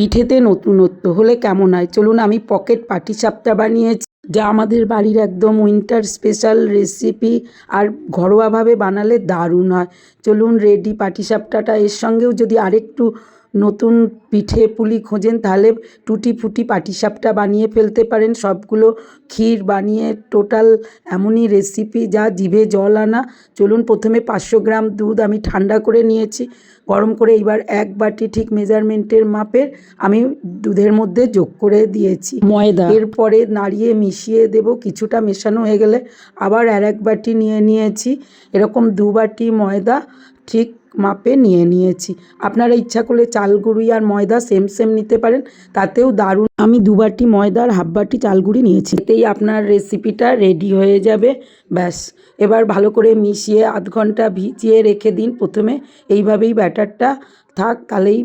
পিঠেতে নতুনত্ব হলে কেমন হয়। চলুন, আমি পকেট পাটিসাপটা বানিয়েছি, যা আমাদের বাড়ির একদম উইন্টার স্পেশাল রেসিপি, আর ঘরোয়াভাবে বানালে দারুণ হয়। চলুন, রেডি পাটিসাপটাটা। এর সঙ্গেও যদি আরেকটু নতুন পিঠে পুলি খোঁজেন তাহলে টুটি ফুটি পাটিসাপটা বানিয়ে ফেলতে পারেন। সবগুলো ক্ষীর বানিয়ে টোটাল এমনই রেসিপি যা জিভে জল আনা। চলুন, প্রথমে 500 গ্রাম দুধ আমি ঠান্ডা করে নিয়েছি গরম করে। এইবার 1 বাটি ঠিক মেজারমেন্টের মাপের আমি দুধের মধ্যে যোগ করে দিয়েছি ময়দা। এরপরে নাড়িয়ে মিশিয়ে দেব। কিছুটা মেশানো হয়ে গেলে আবার আর 1 বাটি নিয়ে নিয়েছি। এরকম 2 বাটি ময়দা ঠিক মাপে নিয়ে নিয়েছি। আপনারা ইচ্ছা করলে চাল গুঁড়ি আর ময়দা সেম নিতে পারেন, তাতেও দারুণ। আমি 2 বাটি ময়দা আর 1/2 বাটি চাল গুঁড়ি নিয়েছি। এতেই আপনার রেসিপিটা রেডি হয়ে যাবে। ব্যাস, এবার ভালো করে মিশিয়ে 1/2 ঘন্টা ভিজিয়ে রেখে দিন। প্রথমে এইভাবেই ব্যাটারটা থাক, তাহলেই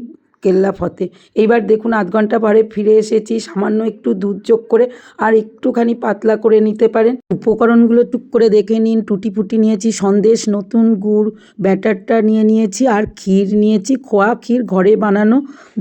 কেল্লা ফতে। এইবার দেখুন 1/2 ঘন্টা পরে ফিরে এসেছি। সামান্য একটু দুধ যোগ করে আর একটুখানি পাতলা করে নিতে পারেন। উপকরণগুলো টুক করে দেখে নিন। টুটি ফুটি নিয়েছি, সন্দেশ, নতুন গুড়, ব্যাটারটা নিয়ে নিয়েছি, আর ক্ষীর নিয়েছি। খোয়া ক্ষীর, ঘরে বানানো,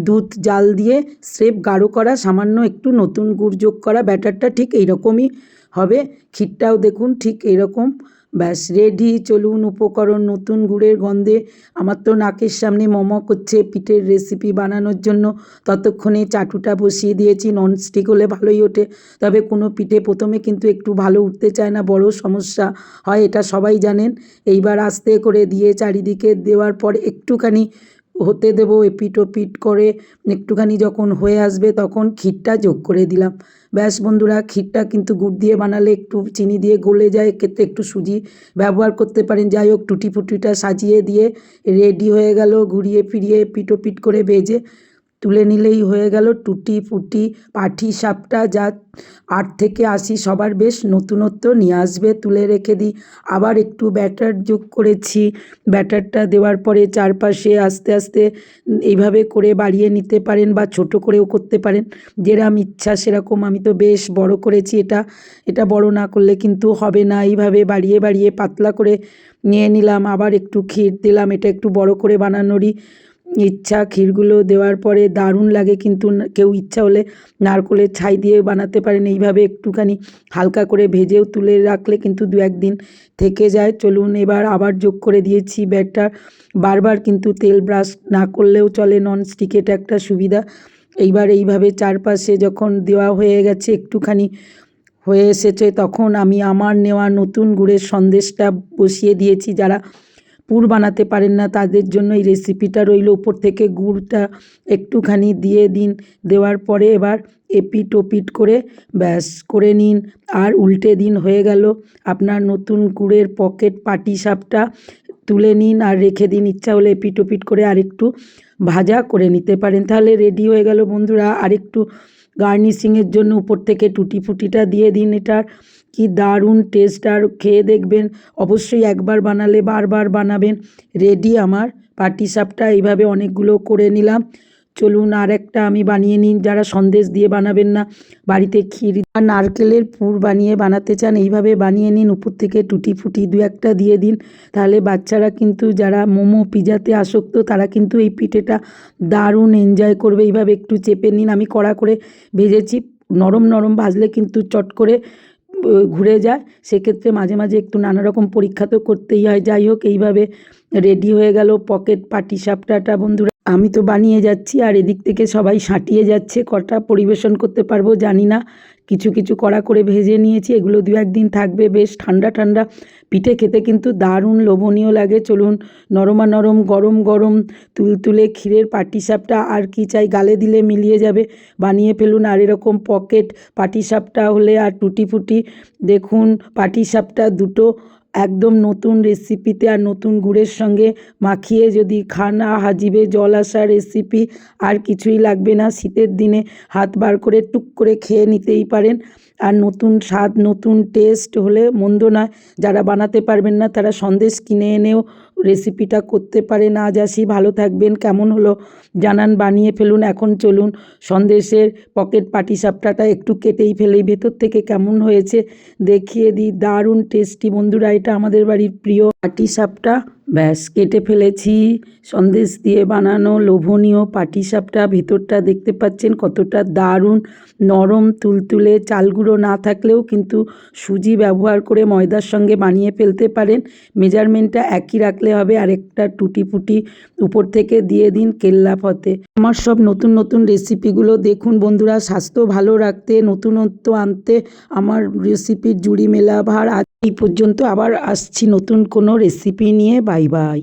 দুধ জাল দিয়ে স্রেফ গাঢ় করা, সামান্য একটু নতুন গুড় যোগ করা। ব্যাটারটা ঠিক এইরকমই হবে। ক্ষীরটাও দেখুন ঠিক এইরকম। ব্যাস রেডি। চলুন, উপকরণ নতুন গুড়ের গন্ধে আমার তো নাকের সামনে মম করছে পিঠের রেসিপি বানানোর জন্য। ততক্ষণে চাটুটা বসিয়ে দিয়েছি। ননস্টিক হলে ভালোই ওঠে, তবে কোনো পিঠে প্রথমে কিন্তু একটু ভালো উঠতে চায় না, বড় সমস্যা হয়, এটা সবাই জানেন। এইবার আস্তে করে দিয়ে চারিদিকে দেওয়ার পর একটুখানি হতে দেব, এপিট ওপিট করে। একটুখানি যখন হয়ে আসবে তখন ক্ষীরটা যোগ করে দিলাম। ব্যাস বন্ধুরা, ক্ষীরটা কিন্তু গুড় দিয়ে বানালে একটু চিনি দিয়ে গলে যায়, এক্ষেত্রে একটু সুজি ব্যবহার করতে পারেন। যাই হোক, টুটি ফুটিটা সাজিয়ে দিয়ে রেডি হয়ে গেল। ঘুরিয়ে ফিরিয়ে এপিট ওপিট করে ভেজে তুলে নিলেই হয়ে গেল টুটি ফুটি পাটিসাপটা, যা 8 থেকে 80 সবার বেশ নতুনত্ব নিয়ে আসবে। তুলে রেখে দিই। আবার একটু ব্যাটার যোগ করেছি। ব্যাটারটা দেওয়ার পরে চারপাশে আস্তে আস্তে এইভাবে করে বাড়িয়ে নিতে পারেন, বা ছোট করেও করতে পারেন, যেরকম ইচ্ছা সেরকম। আমি তো বেশ বড় করেছি। এটা বড় না করলে কিন্তু হবে না। এইভাবে বাড়িয়ে বাড়িয়ে পাতলা করে নিয়ে নিলাম। আবার একটু ক্ষীর দিলাম। এটা একটু বড় করে বানানোরই ইচ্ছা। ক্ষীরগুলো দেওয়ার পরে দারুণ লাগে, কিন্তু কেউ ইচ্ছা হলে নারকেলের ছাই দিয়ে বানাতে পারেন। এইভাবে একটুখানি হালকা করে ভেজেও তুলে রাখলে কিন্তু 2-1 দিন থেকে যায়। চলুন, এবার আবার যোগ করে দিয়েছি ব্যাটার। বারবার কিন্তু তেল ব্রাশ না করলেও চলে, ননস্টিক, এটা একটা সুবিধা। এইবার এইভাবে চারপাশে যখন দেওয়া হয়ে গেছে, একটুখানি হয়ে এসেছে, তখন আমি আমার নেওয়া নতুন গুড়ের সন্দেশটা বসিয়ে দিয়েছি। যারা পুর বানাতে পারেন না তাদের জন্য এই রেসিপিটা রইল। উপর থেকে গুড়টা একটুখানি দিয়ে দিন। দেওয়ার পরে এবার এপিট ওপিট করে ব্যাস করে নিন, আর উল্টে দিন। হয়ে গেল আপনার নতুন গুড়ের পকেট পাটিসাপটা। তুলে নিন আর রেখে দিন। ইচ্ছা হলে এপিট ওপিট করে আরেকটু ভাজা করে নিতে পারেন। তাহলে রেডি হয়ে গেল বন্ধুরা। আরেকটু গার্নিশিংয়ের জন্য উপর থেকে টুটি ফুটিটা দিয়ে দিন। এটার কি দারুণ টেস্ট, আর খেয়ে দেখবেন অবশ্যই। একবার বানালে বারবার বানাবেন। রেডি আমার পাটিসাপটা। এইভাবে অনেকগুলো করে নিলাম। চলুন, আর একটা আমি বানিয়ে নিন। যারা সন্দেশ দিয়ে বানাবেন না, বাড়িতে ক্ষীর আর নারকেলের পুর বানিয়ে বানাতে চান, এইভাবে বানিয়ে নিন। উপর থেকে টুটি ফুটি 2-1টা দিয়ে দিন। তাহলে বাচ্চারা কিন্তু, যারা মোমো পিজাতে আসক্ত, তারা কিন্তু এই পিঠেটা দারুণ এনজয় করবে। এইভাবে একটু চেপে নিন। আমি কড়া করে ভেজেছি। নরম নরম ভাজলে কিন্তু চট করে ঘুরে যায়। সেক্ষেত্রে মাঝে মাঝে একটু নানা রকম পরীক্ষা তো করতেই হয়। যাই হোক, এইভাবে রেডি হয়ে গেল পকেট পাটিসাপটাটা বন্ধুরা। আমি তো বানিয়ে যাচ্ছি, আর এদিক থেকে সবাই সাঁটিয়ে যাচ্ছে। কটা পরিবেশন করতে পারবো জানি না। কিছু কিছু কড়া করে ভেজে নিয়েছি। এগুলো 2-1 দিন থাকবে। বেশ ঠান্ডা ঠান্ডা পিঠে খেতে কিন্তু দারুণ লোভনীয় লাগে। চলুন, নরম গরম গরম তুলতুলে ক্ষীরের পাটিসাপটা, আর কি চাই, গালে দিলে মিলিয়ে যাবে। বানিয়ে ফেলুন। আর এরকম পকেট পাটিসাপটা হলে, আর টুটি ফুটি, দেখুন পাটিসাপটা দুটো একদম নতুন রেসিপিতে আর নতুন গুড়ের সঙ্গে মাখিয়ে যদি খান, জিভে জল আসা রেসিপি। আর কিছুই লাগবে না। শীতের দিনে হাত বার করে টুক করে খেয়ে নিতেই পারেন। আর নতুন স্বাদ, নতুন টেস্ট হলে মন্দ নয়। যারা বানাতে পারবেন না তারা সন্দেশ কিনে এনেও রেসিপিটা করতে পারেন। আজ আসি, ভালো থাকবেন। কেমন হলো জানান, বানিয়ে ফেলুন। এখন চলুন, সন্দেশের পকেট পাটিসাপটাটা একটু কেটেই ফেলেই, ভেতর থেকে কেমন হয়েছে দেখিয়ে দিই। দারুণ টেস্টি বন্ধুরা, এটা আমাদের বাড়ির প্রিয় পাটিসাপটা। ব্যাস কেটে ফেলেছি সন্দেশ দিয়ে বানানো লোভনীয় পাটিসাপটা। ভেতরটা দেখতে পাচ্ছেন কতটা দারুণ নরম তুলতুলে। চাল গুঁড়ো না থাকলেও কিন্তু সুজি ব্যবহার করে ময়দার সঙ্গে বানিয়ে ফেলতে পারেন। মেজারমেন্টটা একই রাখলে হবে। আর একটা টুটি ফুটি উপর থেকে দিয়ে দিন কেল্লা ফতে। আমার সব নতুন নতুন রেসিপিগুলো দেখুন বন্ধুরা। স্বাস্থ্য ভালো রাখতে নতুনত্ব আনতে আমার রেসিপির জুড়ি মেলা ভার। আজ এই পর্যন্ত, আবার আসছি নতুন কোনো রেসিপি নিয়ে। Bye bye.